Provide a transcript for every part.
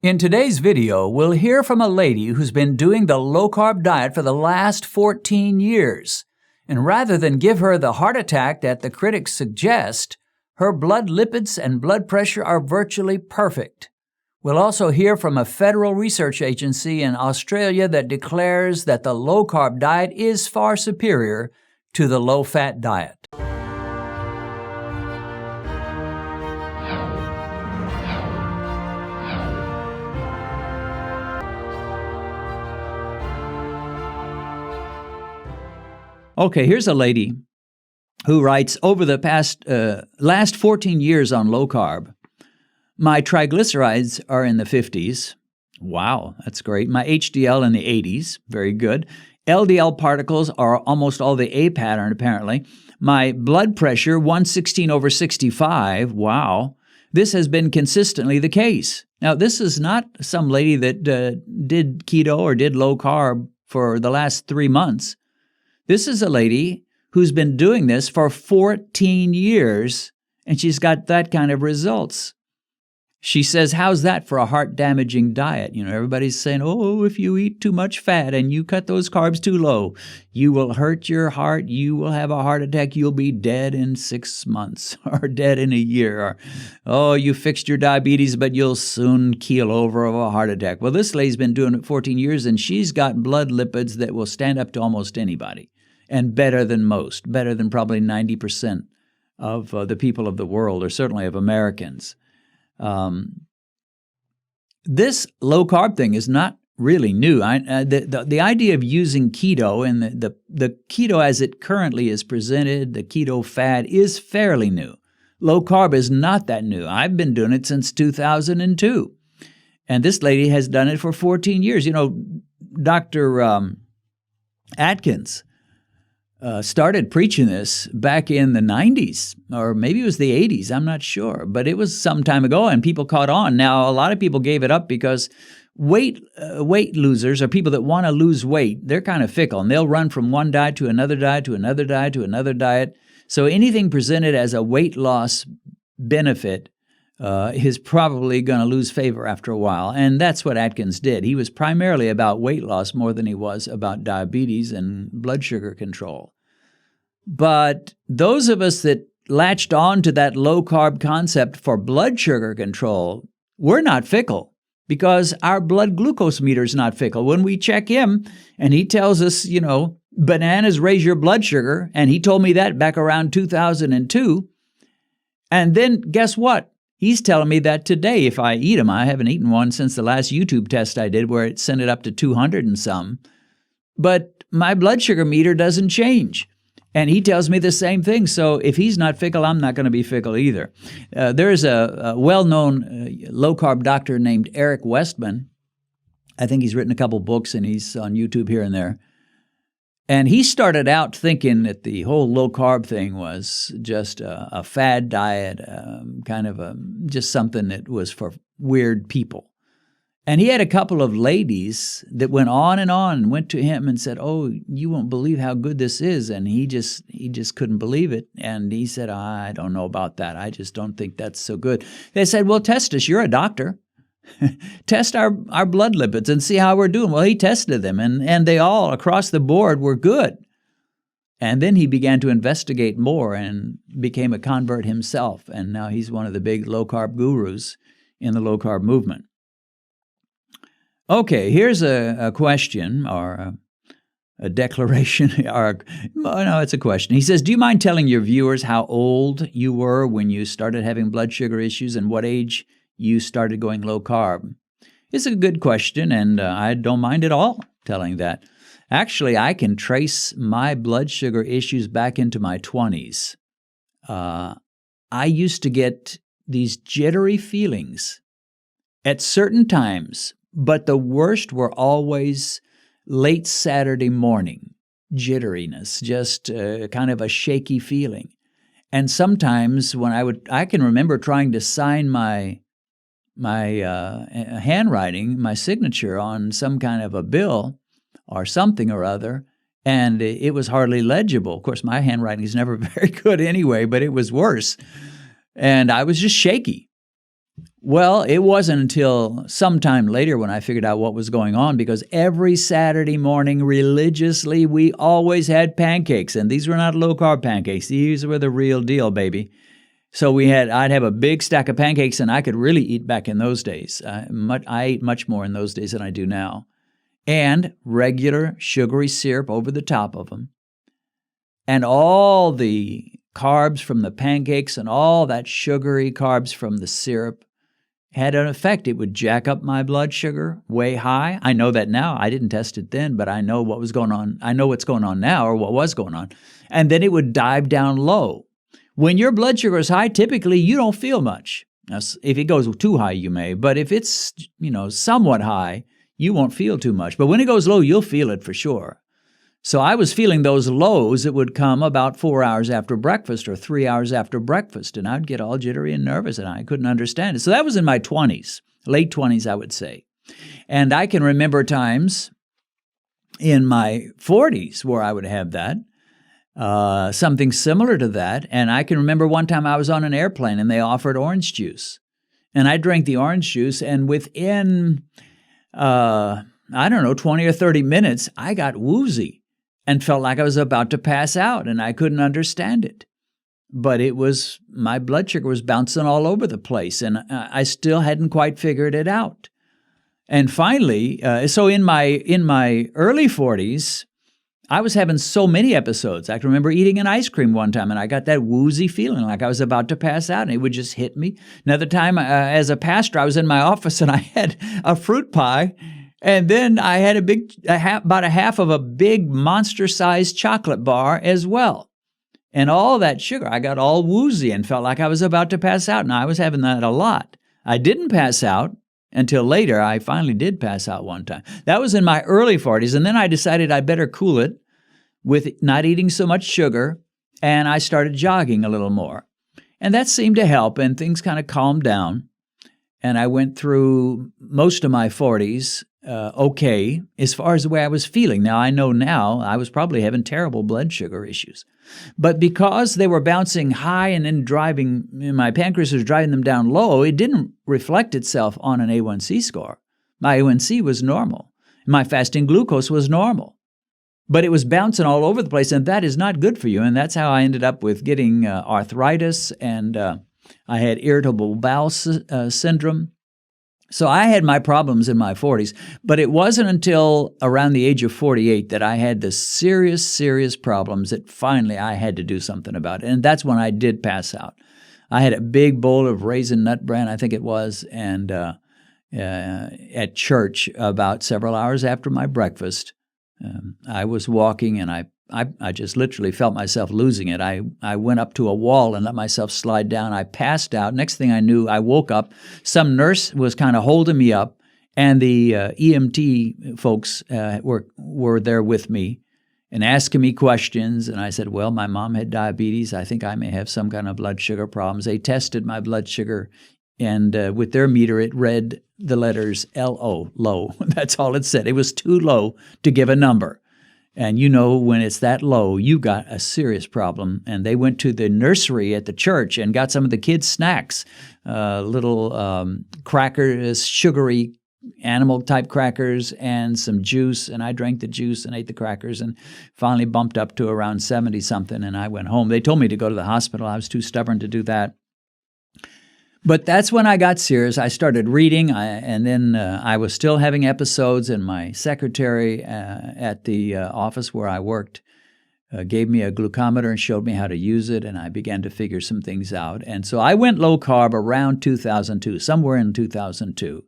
In today's video, we'll hear from a lady who's been doing the low-carb diet for the last 14 years. And rather than give her the heart attack that the critics suggest, her blood lipids and blood pressure are virtually perfect. We'll also hear from a federal research agency in Australia that declares that the low-carb diet is far superior to the low-fat diet. Okay, here's a lady who writes, over the last 14 years on low carb, my triglycerides are in the 50s. Wow, that's great. My HDL in the 80s. Very good. LDL particles are almost all the A pattern, apparently. My blood pressure, 116/65. Wow. This has been consistently the case. Now, this is not some lady that did keto or did low carb for the last 3 months. This is a lady who's been doing this for 14 years, and she's got that kind of results. She says, how's that for a heart-damaging diet? You know, everybody's saying, oh, if you eat too much fat and you cut those carbs too low, you will hurt your heart, you will have a heart attack, you'll be dead in 6 months or dead in a year. Or, oh, you fixed your diabetes, but you'll soon keel over of a heart attack. Well, this lady's been doing it 14 years, and she's got blood lipids that will stand up to almost anybody. And better than most, better than probably 90% of the people of the world, or certainly of Americans. This low-carb thing is not really new. The idea of using keto and the keto as it currently is presented, the keto fad, is fairly new. Low-carb is not that new. I've been doing it since 2002. And this lady has done it for 14 years. You know, Dr. Atkins started preaching this back in the 90s, or maybe it was the 80s, I'm not sure, but it was some time ago, and people caught on. Now, a lot of people gave it up because weight losers, or people that want to lose weight, they're kind of fickle, and they'll run from one diet to another diet to another diet to another diet. So anything presented as a weight loss benefit is probably going to lose favor after a while. And that's what Atkins did. He was primarily about weight loss more than he was about diabetes and blood sugar control. But those of us that latched on to that low-carb concept for blood sugar control, we're not fickle because our blood glucose meter is not fickle. When we check him and he tells us, you know, bananas raise your blood sugar, and he told me that back around 2002, and then guess what? He's telling me that today if I eat them. I haven't eaten one since the last YouTube test I did where it sent it up to 200 and some. But my blood sugar meter doesn't change. And he tells me the same thing. So if he's not fickle, I'm not going to be fickle either. There's a well-known low-carb doctor named Westman. I think he's written a couple books and he's on YouTube here and there. And he started out thinking that the whole low-carb thing was just a fad diet, kind of just something that was for weird people. And he had a couple of ladies that went on and went to him and said, oh, you won't believe how good this is. And he just couldn't believe it. And he said, I don't know about that. I just don't think that's so good. They said, well, test us. You're a doctor. Test our blood lipids and see how we're doing. Well, he tested them, and they all, across the board, were good. And then he began to investigate more and became a convert himself. And now he's one of the big low-carb gurus in the low-carb movement. Okay, here's a question or a declaration. No, it's a question. He says, do you mind telling your viewers how old you were when you started having blood sugar issues and what age you started going low carb? It's a good question, and I don't mind at all telling that. Actually, I can trace my blood sugar issues back into my 20s. I used to get these jittery feelings at certain times, but the worst were always late Saturday morning, jitteriness, just kind of a shaky feeling. And sometimes when I can remember trying to sign my handwriting, my signature on some kind of a bill or something or other, and it was hardly legible. Of course, my handwriting is never very good anyway, but it was worse. And I was just shaky. Well, it wasn't until sometime later when I figured out what was going on, because every Saturday morning religiously we always had pancakes, and these were not low-carb pancakes. These were the real deal, baby. So I'd have a big stack of pancakes, and I could really eat back in those days. I ate much more in those days than I do now. And regular sugary syrup over the top of them. And all the carbs from the pancakes and all that sugary carbs from the syrup had an effect. It would jack up my blood sugar way high. I know that now. I didn't test it then, but I know what was going on. I know what's going on now, or what was going on. And then it would dive down low. When your blood sugar is high, typically you don't feel much. Now, if it goes too high, you may, but if it's, somewhat high, you won't feel too much. But when it goes low, you'll feel it for sure. So I was feeling those lows that would come about 4 hours after breakfast or 3 hours after breakfast, and I'd get all jittery and nervous, and I couldn't understand it. So that was in my 20s, late 20s, I would say. And I can remember times in my 40s where I would have that, something similar to that. And I can remember one time I was on an airplane and they offered orange juice. And I drank the orange juice, and within, 20 or 30 minutes, I got woozy and felt like I was about to pass out, and I couldn't understand it. But my blood sugar was bouncing all over the place, and I still hadn't quite figured it out. And finally, so in my early 40s, I was having so many episodes. I can remember eating an ice cream one time, and I got that woozy feeling like I was about to pass out, and it would just hit me. Another time, as a pastor, I was in my office, and I had a fruit pie, and then I had about a half of a big monster-sized chocolate bar as well. And all that sugar, I got all woozy and felt like I was about to pass out, and I was having that a lot. I didn't pass out until later. I finally did pass out one time. That was in my early 40s, and then I decided I better cool it with not eating so much sugar, and I started jogging a little more. And that seemed to help, and things kind of calmed down. And I went through most of my 40s okay, as far as the way I was feeling. Now, I know now I was probably having terrible blood sugar issues. But because they were bouncing high and then my pancreas was driving them down low, it didn't reflect itself on an A1C score. My A1C was normal. My fasting glucose was normal. But it was bouncing all over the place, and that is not good for you. And that's how I ended up with getting arthritis, and I had irritable bowel syndrome. So I had my problems in my 40s, but it wasn't until around the age of 48 that I had the serious, serious problems that finally I had to do something about it. And that's when I did pass out. I had a big bowl of raisin nut bran, I think it was, and at church about several hours after my breakfast. I was walking, and I just literally felt myself losing it. I went up to a wall and let myself slide down. I passed out. Next thing I knew, I woke up. Some nurse was kind of holding me up, and the EMT folks were there with me and asking me questions. And I said, well, my mom had diabetes. I think I may have some kind of blood sugar problems. They tested my blood sugar, and with their meter, it read the letters LO, low. That's all it said. It was too low to give a number. And when it's that low, you got a serious problem. And they went to the nursery at the church and got some of the kids' snacks, little crackers, sugary animal-type crackers, and some juice. And I drank the juice and ate the crackers, and finally bumped up to around 70-something, and I went home. They told me to go to the hospital. I was too stubborn to do that. But that's when I got serious. I started reading, and then I was still having episodes, and my secretary at the office where I worked gave me a glucometer and showed me how to use it, and I began to figure some things out. And so I went low-carb around 2002, somewhere in 2002.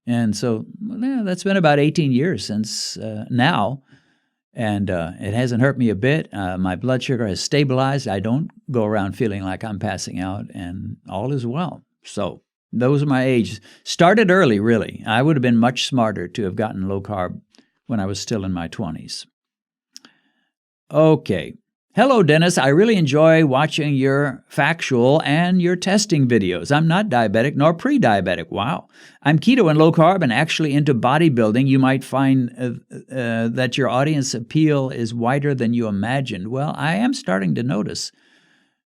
And so that's been about 18 years since now, and it hasn't hurt me a bit. My blood sugar has stabilized. I don't go around feeling like I'm passing out, and all is well. So those are my ages. Started early, really. I would have been much smarter to have gotten low carb when I was still in my 20s. Okay. Hello, Dennis. I really enjoy watching your factual and your testing videos. I'm not diabetic nor pre-diabetic. Wow. I'm keto and low carb and actually into bodybuilding. You might find that your audience appeal is wider than you imagined. Well, I am starting to notice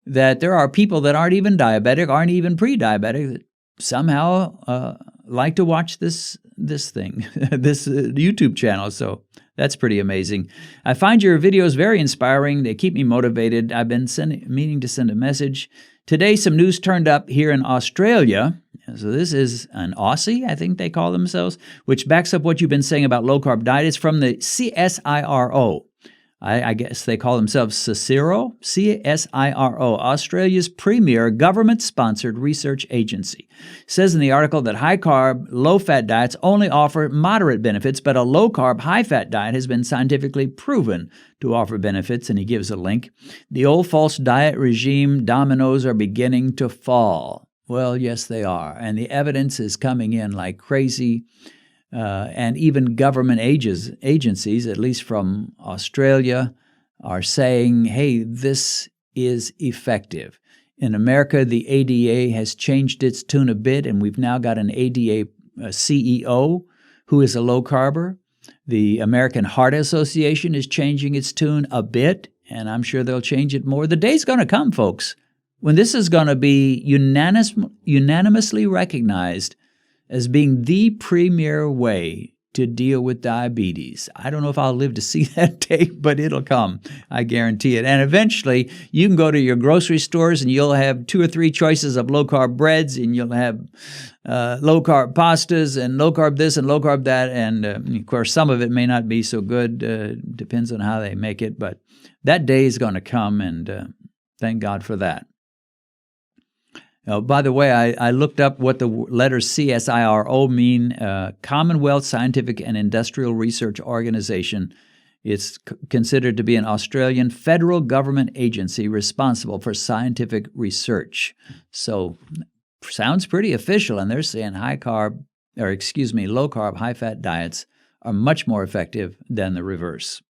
that there are people that aren't even diabetic, aren't even pre-diabetic, that somehow like to watch this thing, this YouTube channel. So that's pretty amazing. I find your videos very inspiring. They keep me motivated. I've been meaning to send a message. Today, some news turned up here in Australia. So this is an Aussie, I think they call themselves, which backs up what you've been saying about low-carb diet. It's from the CSIRO. I guess they call themselves CSIRO, CSIRO, Australia's premier government-sponsored research agency. It says in the article that high-carb, low-fat diets only offer moderate benefits, but a low-carb, high-fat diet has been scientifically proven to offer benefits, and he gives a link. The old false diet regime dominoes are beginning to fall. Well, yes, they are, and the evidence is coming in like crazy. And even government agencies, at least from Australia, are saying, hey, this is effective. In America, the ADA has changed its tune a bit, and we've now got an ADA CEO who is a low-carber. The American Heart Association is changing its tune a bit, and I'm sure they'll change it more. The day's going to come, folks, when this is going to be unanimously recognized as being the premier way to deal with diabetes. I don't know if I'll live to see that day, but it'll come. I guarantee it. And eventually, you can go to your grocery stores and you'll have 2 or 3 choices of low-carb breads, and you'll have low-carb pastas and low-carb this and low-carb that. And, of course, some of it may not be so good. Depends on how they make it. But that day is going to come, and thank God for that. By the way, I looked up what the letters CSIRO mean, Commonwealth Scientific and Industrial Research Organization. It's considered to be an Australian federal government agency responsible for scientific research. So, sounds pretty official, and they're saying low-carb, high-fat diets are much more effective than the reverse.